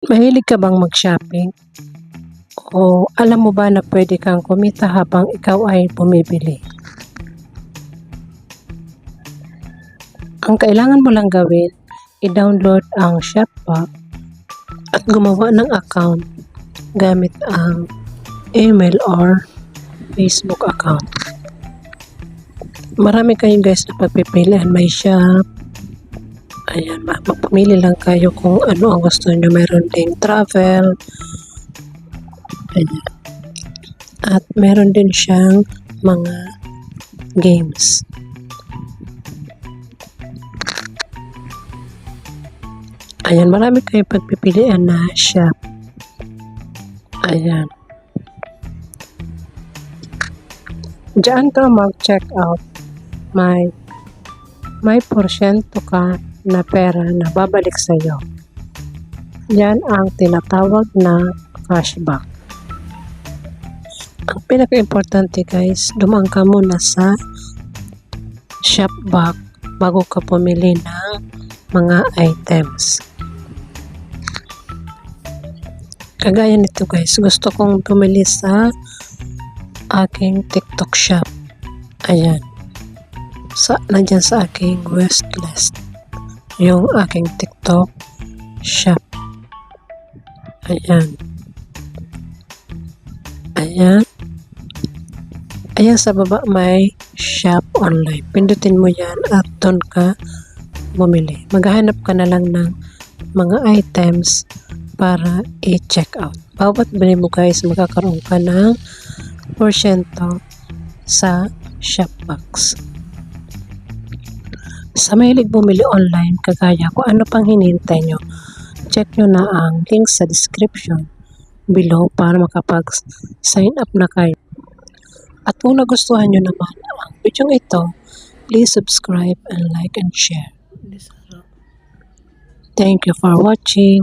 Mahilig ka bang mag-shopping? O alam mo ba na pwede kang kumita habang ikaw ay bumibili? Ang kailangan mo lang gawin, i-download ang Shopback at gumawa ng account gamit ang email or Facebook account. Marami kayong guys na pagpipilian. May shop. Ayan, magpamili lang kayo kung ano ang gusto nyo. Meron ding travel. Ayan. At meron din siyang mga games. Ayan, marami kayong pagpipilian na shop. Ayan. Diyan ka mag-check out. May porsyento ka na pera na babalik sa iyo. Yan ang tinatawag na cashback. Ang pinaka-importante guys, dumaan ka muna sa Shopback bago ka pumili ng mga items. Kagaya nito guys, gusto kong bumili sa aking TikTok shop. Ayan. Nandyan sa aking wishlist yung aking TikTok shop. Ayan. Ayan. Ayan sa baba may shop online. Pindutin mo yan at doon ka bumili. Maghahanap ka na lang ng mga items para i-check out. Bawat bili mo guys, magkakaroon ka ng porsyento sa Shopbox. Sa mahilig bumili online, kagaya ko, ano pang hinihintay nyo? Check nyo na ang link sa description below para makapag-sign up na kayo. At kung nagustuhan nyo naman ang video ito, please subscribe and like and share. Thank you for watching.